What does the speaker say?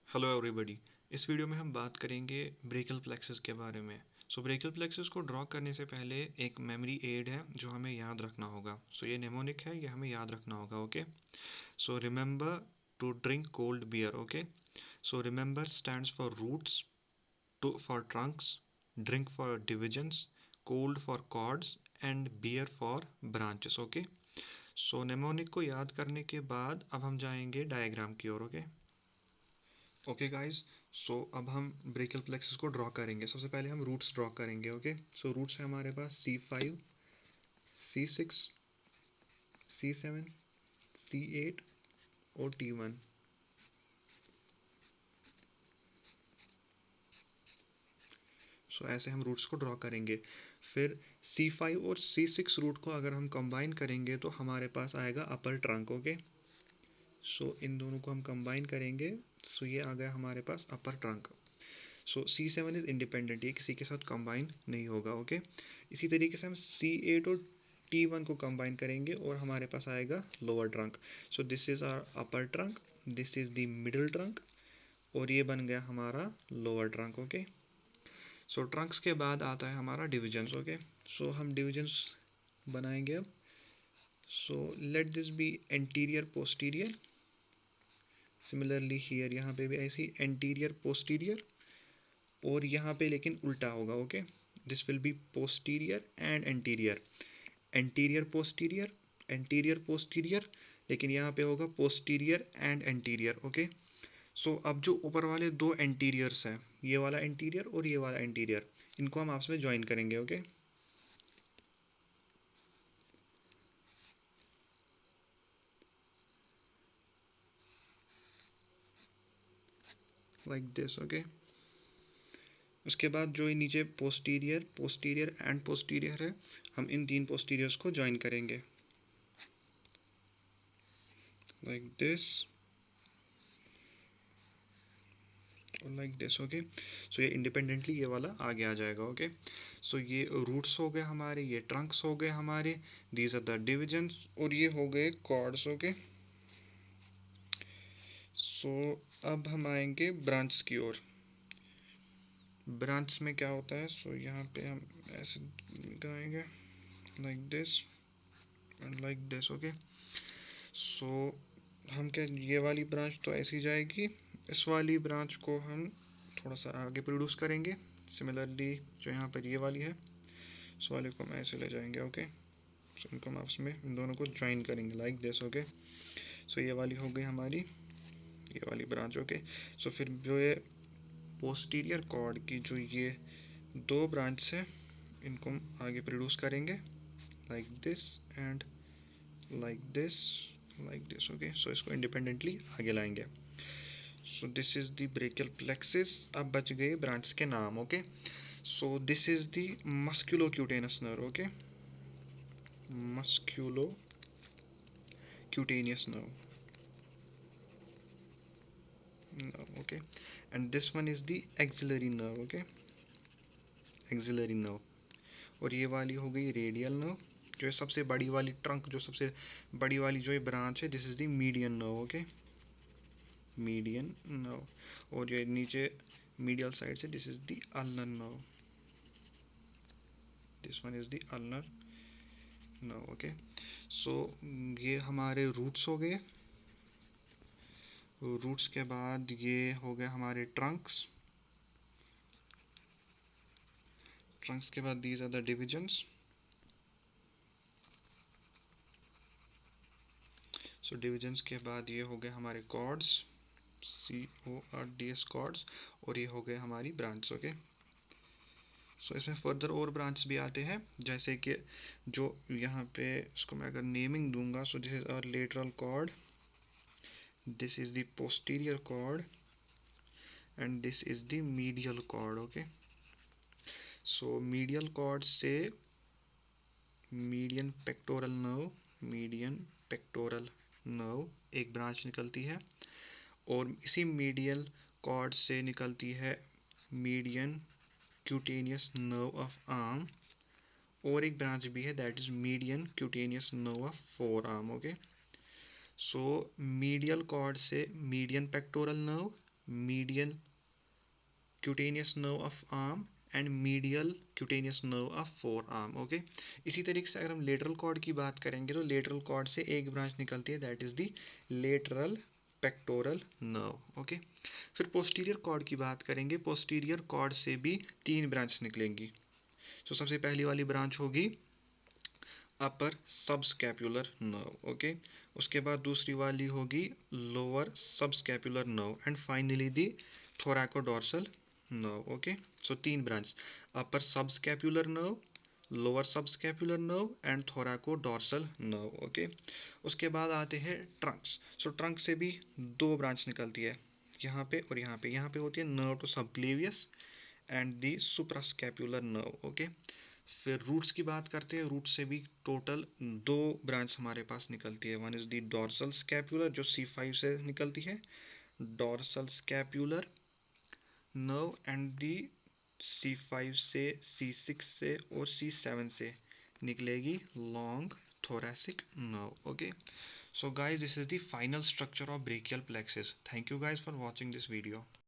Hello everybody. इस video में हम बात करेंगे ब्रेकियल प्लेक्सस के बारे में। ब्रेकियल प्लेक्सस को ड्रॉ करने से पहले एक मेमोरी एड है जो हमें याद रखना होगा। ये नेमोनिक है, ये हमें याद रखना होगा। Okay, remember to drink cold beer. Okay, remember stands for roots, to for trunks, drink for divisions, cold for cords and beer for branches. Okay, mnemonic को याद करने के बाद अब हम जाएंगे डायग्राम की ओर। ओके गाइस, अब हम ब्रेकियल प्लेक्सस को ड्रॉ करेंगे। सबसे पहले हम रूट्स ड्रॉ करेंगे। ओके, रूट्स है हमारे पास C5, C6, C7, C8 और T1। ऐसे हम रूट्स को ड्रॉ करेंगे। फिर C5 और C6 रूट को अगर हम कंबाइन करेंगे तो हमारे पास आएगा अपर ट्रंक। ओके, इन दोनों को हम कंबाइन करेंगे, ये आ गया हमारे पास upper trunk. C7 is independent, ये किसी के साथ कंबाइन नहीं होगा। ओके, इसी तरीके से हम C8 और T1 को कंबाइन करेंगे और हमारे पास आएगा lower trunk. This is our upper trunk, this is the middle trunk और ये बन गया हमारा लोअर ट्रंक। ओके, ट्रंक्स के बाद आता है हमारा डिविजन्स। ओके, हम डिविजन्स बनाएंगे अब। Let this be anterior posterior. Similarly here, यहाँ पे भी ऐसी एंटीरियर पोस्टीरियर और यहाँ पे लेकिन उल्टा होगा। Okay, this will be posterior and anterior, anterior posterior, anterior posterior, लेकिन यहाँ पे होगा पोस्टीरियर एंड एंटीरियर। ओके, अब जो ऊपर वाले दो एंटीरियर्स हैं, ये वाला एंटीरियर और ये वाला एंटीरियर, इनको हम आपस में ज्वाइन करेंगे। Okay, like this. ओके, उसके बाद जो नीचे पोस्टीरियर, पोस्टीरियर एंड पोस्टीरियर है, हम इन तीन पोस्टीरियर्स को ज्वाइन करेंगे लाइक दिस और लाइक दिस। ओके, ये इंडिपेंडेंटली ये वाला आगे आ जाएगा। ओके, ये रूट्स हो गए हमारे, ये ट्रंक्स हो गए हमारे, दीज आर द डिविजन्स और ये हो गए कॉर्ड्स। ओके, अब हम आएंगे ब्रांच की ओर। ब्रांच में क्या होता है, यहाँ पे हम ऐसे लगाएंगे like this and like this. Okay, हम क्या, ये वाली ब्रांच तो ऐसी जाएगी, इस वाली ब्रांच को हम थोड़ा सा आगे प्रोड्यूस करेंगे। सिमिलरली जो यहाँ पर ये वाली है, इस वाले को हम ऐसे ले जाएंगे। ओके, इनको हम आपस में इन दोनों को ज्वाइन करेंगे लाइक दिस। ओके, ये वाली हो गई हमारी ये वाली ब्रांच। ओके, फिर जो ये पोस्टीरियर कॉर्ड की जो ये दो ब्रांच है, इनको हम आगे प्रोड्यूस करेंगे like this and like this, like this. Okay, इसको इंडिपेंडेंटली आगे लाएंगे। This is the brachial plexus. अब बच गए ब्रांच के नाम। Okay, this is the musculocutaneous nerve. Okay, musculocutaneous nerve. Okay, and this one is the axillary nerve. Okay, axillary nerve. और ये वाली हो गई रेडियल नर्व, जो है सबसे बड़ी वाली ट्रंक, जो सबसे बड़ी वाली जो है ब्रांच है, this is the median nerve. Okay, median nerve. और ये नीचे मीडियल साइड से, this is the ulnar nerve, this one is the ulnar nerve. Okay, ये हमारे रूट्स हो गए। रूट्स के बाद ये हो गए हमारे ट्रंक्स, ट्रंक्स के बाद these are the divisions. Divisions के बाद ये हो गए हमारे कॉर्ड्स, CORDS कॉर्ड्स, और ये हो गए हमारी ब्रांच। ओके, इसमें फर्दर और ब्रांच भी आते हैं, जैसे कि जो यहाँ पे इसको मैं अगर नेमिंग दूंगा, this is our lateral cord, this is the posterior cord and this is the medial cord. Okay, medial cord से median pectoral nerve, median pectoral nerve एक ब्रांच निकलती है, और इसी मीडियल कॉर्ड से निकलती है median cutaneous nerve of arm, और एक ब्रांच भी है, that is median cutaneous nerve of forearm. Okay, medial cord से median pectoral nerve, median cutaneous nerve of arm and medial cutaneous nerve of forearm. Okay, इसी तरीके से अगर हम लेटरल कॉर्ड की बात करेंगे तो लेटरल कॉर्ड से एक ब्रांच निकलती है, that is the lateral pectoral nerve. Okay, फिर पोस्टीरियर कॉर्ड की बात करेंगे. पोस्टीरियर कॉर्ड से भी 3 ब्रांच निकलेंगी. तो सबसे पहली वाली ब्रांच होगी अपर सबस्कैपुलर नर्व. ओके, उसके बाद दूसरी वाली होगी lower subscapular nerve and finally the thoracodorsal nerve. Okay, so 3 branch, upper subscapular nerve, lower subscapular nerve and thoracodorsal nerve. Okay, उसके बाद आते हैं ट्रंक्स. सो ट्रंक से भी 2 ब्रांच निकलती है, यहाँ पे और यहाँ पे. यहाँ पे होती है nerve to subclavius and the suprascapular nerve. Okay, फिर रूट्स की बात करते हैं. रूट से भी टोटल 2 ब्रांच हमारे पास निकलती है. One is the dorsal scapular जो C5 से निकलती है, dorsal scapular nerve and the C5 से C6 से और C7 से निकलेगी long thoracic nerve. Okay, so guys, this is the final structure of brachial plexus. Thank you guys for watching this video.